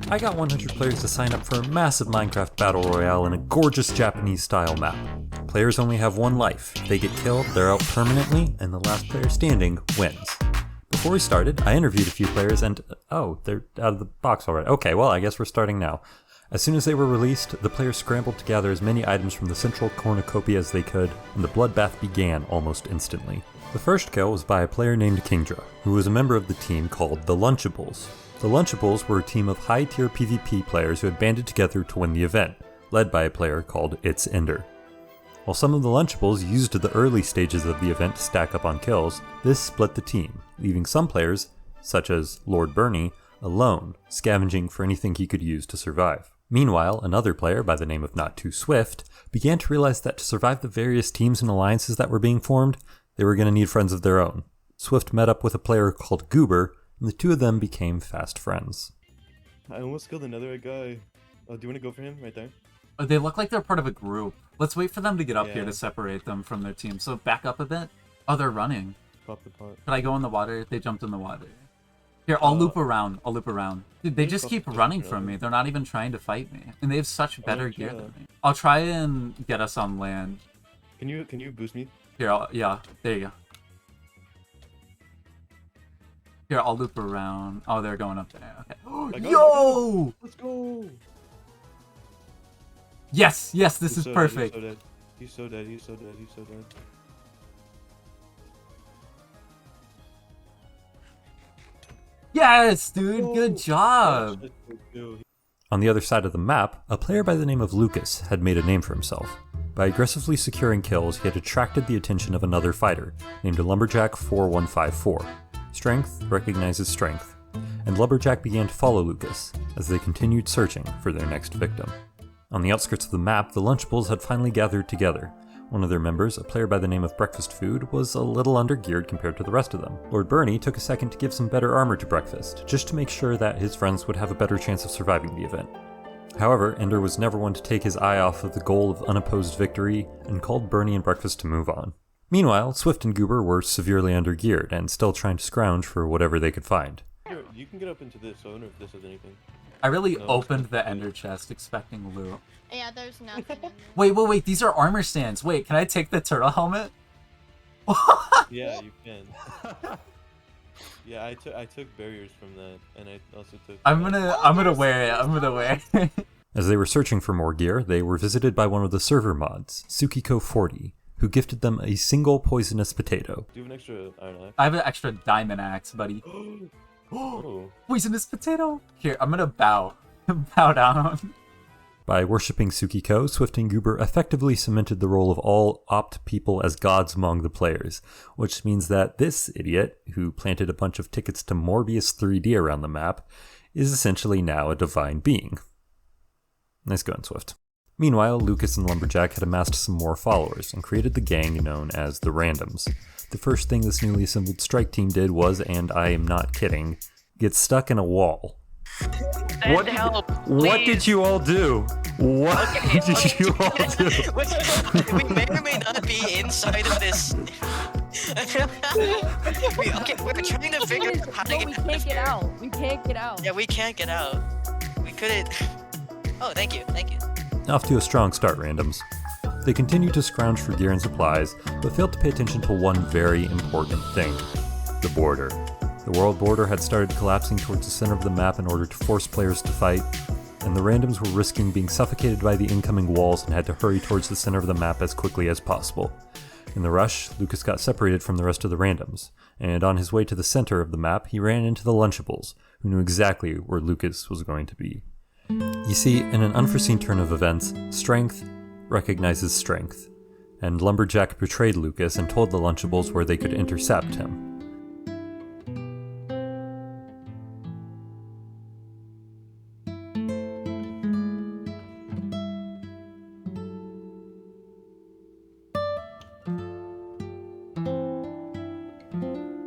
I got 100 players to sign up for a massive Minecraft Battle Royale in a gorgeous Japanese-style map. Players only have one life. If they get killed, they're out permanently, and the last player standing wins. Before we started, I interviewed a few players and, oh, they're out of the box already. Okay, well, I guess we're starting now. As soon as they were released, the players scrambled to gather as many items from the central cornucopia as they could, and the bloodbath began almost instantly. The first kill was by a player named Kingdra, who was a member of the team called the Lunchables. The Lunchables were a team of high-tier PvP players who had banded together to win the event, led by a player called It's Ender. While some of the Lunchables used the early stages of the event to stack up on kills, this split the team, leaving some players, such as Lord Bernie, alone, scavenging for anything he could use to survive. Meanwhile, another player by the name of Not Too Swift began to realize that to survive the various teams and alliances that were being formed, they were going to need friends of their own. Swift met up with a player called Goober, and the two of them became fast friends. I almost killed another guy. Oh, do you want to go for him right there? Oh, they look like they're part of a group. Let's wait for them to get up here to separate them from their team. So back up a bit. Oh, they're running. Pop the pot. Could I go in the water? They jumped in the water. Here, I'll loop around. Dude, they just keep running from me. They're not even trying to fight me. And they have such better gear than me. I'll try and get us on land. Can you boost me? Here, yeah, there you go. Here, I'll loop around. Oh, they're going up there. Okay. Yo! Let's go! Yes, this is perfect. He's so dead. Yes, dude, good job. On the other side of the map, a player by the name of Lucas had made a name for himself. By aggressively securing kills, he had attracted the attention of another fighter, named Lumberjack 4154. Strength recognizes strength, and Lumberjack began to follow Lucas, as they continued searching for their next victim. On the outskirts of the map, the Lunchables had finally gathered together. One of their members, a player by the name of Breakfast Food, was a little undergeared compared to the rest of them. Lord Bernie took a second to give some better armor to Breakfast, just to make sure that his friends would have a better chance of surviving the event. However, Ender was never one to take his eye off of the goal of unopposed victory, and called Bernie and Breakfast to move on. Meanwhile, Swift and Goober were severely undergeared, and still trying to scrounge for whatever they could find. You can get up into this, so I wonder if this has anything. I really opened the ender chest expecting loot. Yeah, there's nothing in there. Wait, these are armor stands. Wait, can I take the turtle helmet? Yeah, you can. Yeah, I took barriers from that, and I also took... I'm gonna wear it. As they were searching for more gear, they were visited by one of the server mods, Tsukiko40, who gifted them a single poisonous potato. Do you have an extra iron axe? I have an extra diamond axe, buddy. Oh. Poisonous potato! Here, I'm gonna bow down. By worshipping Tsukiko, Swift and Goober effectively cemented the role of all opt people as gods among the players, which means that this idiot, who planted a bunch of tickets to Morbius 3D around the map, is essentially now a divine being. Nice going, Swift. Meanwhile, Lucas and Lumberjack had amassed some more followers and created the gang known as the Randoms. The first thing this newly assembled strike team did was, and I am not kidding, get stuck in a wall. What did you all do? What did you all do? We may or may not be inside of this. We're trying to figure out how to get out. We can't get out. Yeah, we can't get out. We couldn't. Oh, thank you. Off to a strong start, Randoms. They continued to scrounge for gear and supplies, but failed to pay attention to one very important thing: the border. The world border had started collapsing towards the center of the map in order to force players to fight, and the Randoms were risking being suffocated by the incoming walls and had to hurry towards the center of the map as quickly as possible. In the rush, Lucas got separated from the rest of the Randoms, and on his way to the center of the map, he ran into the Lunchables, who knew exactly where Lucas was going to be. You see, in an unforeseen turn of events, strength recognizes strength, and Lumberjack betrayed Lucas and told the Lunchables where they could intercept him.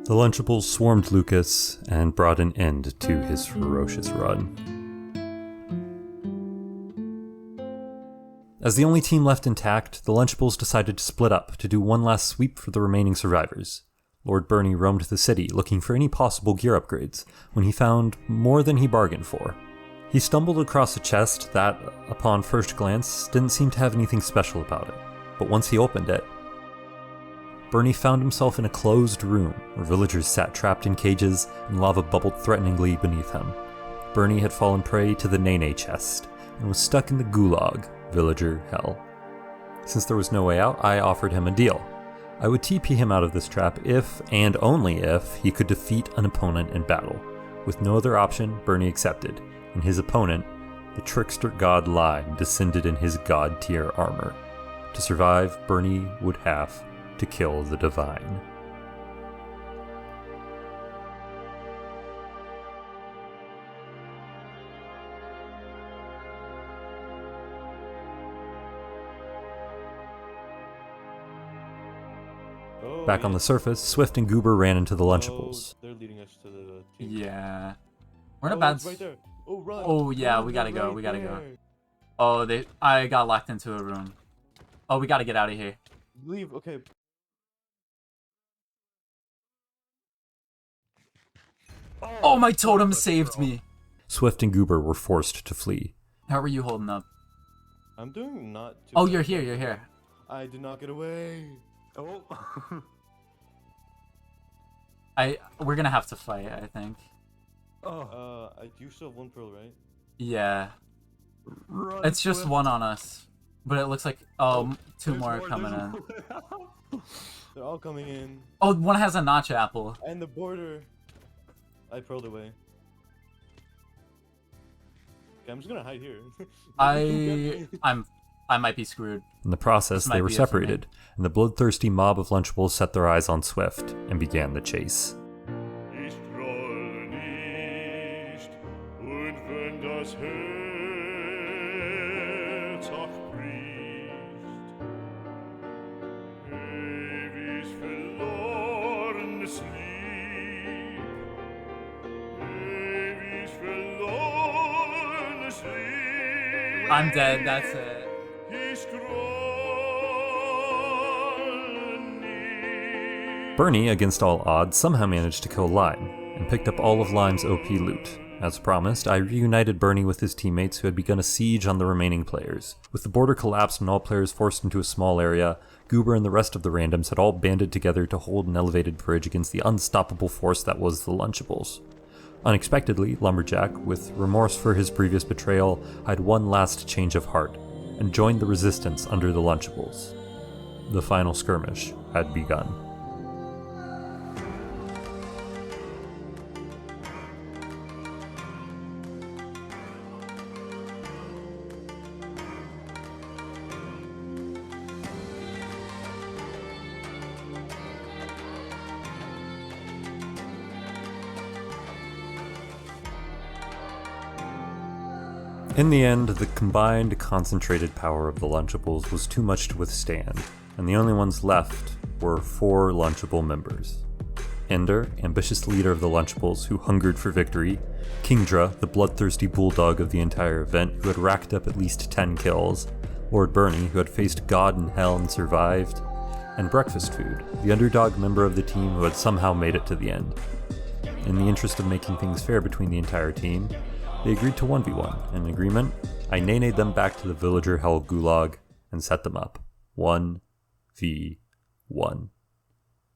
The Lunchables swarmed Lucas and brought an end to his ferocious run. As the only team left intact, the Lunchables decided to split up to do one last sweep for the remaining survivors. Lord Bernie roamed the city looking for any possible gear upgrades, when he found more than he bargained for. He stumbled across a chest that, upon first glance, didn't seem to have anything special about it. But once he opened it, Bernie found himself in a closed room where villagers sat trapped in cages and lava bubbled threateningly beneath him. Bernie had fallen prey to the Nene chest and was stuck in the gulag, villager hell. Since there was no way out, I offered him a deal. I would TP him out of this trap if, and only if, he could defeat an opponent in battle. With no other option, Bernie accepted, and his opponent, the trickster god Lime, descended in his god tier armor. To survive, Bernie would have to kill the divine. Oh, Back on the surface, Swift and Goober ran into the Lunchables. They're leading us to the team. Yeah. We're in a bad... It's right there. Oh, run. Oh, yeah, Run, we gotta they're go, right we gotta go. there. Oh, I got locked into a room. Oh, we gotta get out of here. Leave, okay. Oh, my totem saved me. Swift and Goober were forced to flee. How are you holding up? I'm doing not too Oh, bad. you're here, you're here. I did not get away. Oh. We're gonna have to fight, I think. Oh. You still have one pearl, right? Yeah. Run, It's just Swift. one on us. But it looks like, oh, two There's more coming there's in. They're all coming in. Oh, one has a notch apple. And the border. I pearled away. Okay, I'm just gonna hide here. I might be screwed. In the process, This they might were be it for me. separated, and the bloodthirsty mob of Lunchables set their eyes on Swift and began the chase. Ich rolle nicht, und wenn das Herz auch bricht, ewig verlorenes Lied, ewig verlorenes Lied. I'm dead, that's it. Ich rolle nicht. Bernie, against all odds, somehow managed to kill Lime, and picked up all of Lime's OP loot. As promised, I reunited Bernie with his teammates who had begun a siege on the remaining players. With the border collapsed and all players forced into a small area, Goober and the rest of the randoms had all banded together to hold an elevated bridge against the unstoppable force that was the Lunchables. Unexpectedly, Lumberjack, with remorse for his previous betrayal, had one last change of heart, and joined the resistance under the Lunchables. The final skirmish had begun. In the end, the combined, concentrated power of the Lunchables was too much to withstand, and the only ones left were 4 Lunchable members. Ender, ambitious leader of the Lunchables who hungered for victory, Kingdra, the bloodthirsty bulldog of the entire event who had racked up at least 10 kills, Lord Bernie, who had faced God and Hell and survived, and Breakfast Food, the underdog member of the team who had somehow made it to the end. In the interest of making things fair between the entire team, they agreed to 1v1. In agreement, I nene'd them back to the villager hell gulag and set them up. 1v1.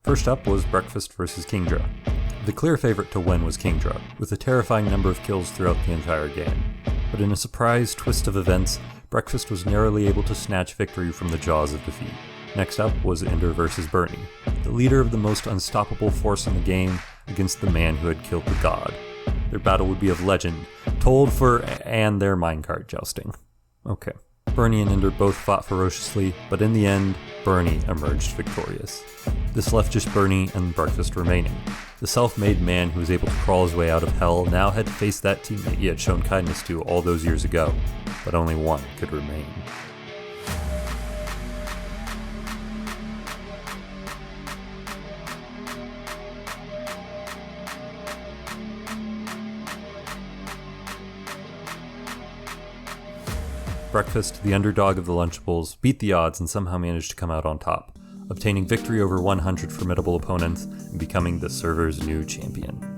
First up was Breakfast versus Kingdra. The clear favorite to win was Kingdra, with a terrifying number of kills throughout the entire game. But in a surprise twist of events, Breakfast was narrowly able to snatch victory from the jaws of defeat. Next up was Ender versus Bernie, the leader of the most unstoppable force in the game against the man who had killed the god. Their battle would be of legend, told for and their minecart jousting. Okay. Bernie and Ender both fought ferociously, but in the end, Bernie emerged victorious. This left just Bernie and Breakfast remaining. The self-made man who was able to crawl his way out of hell now had to face that teammate he had shown kindness to all those years ago, but only one could remain. Breakfast, the underdog of the Lunchables, beat the odds and somehow managed to come out on top, obtaining victory over 100 formidable opponents and becoming the server's new champion.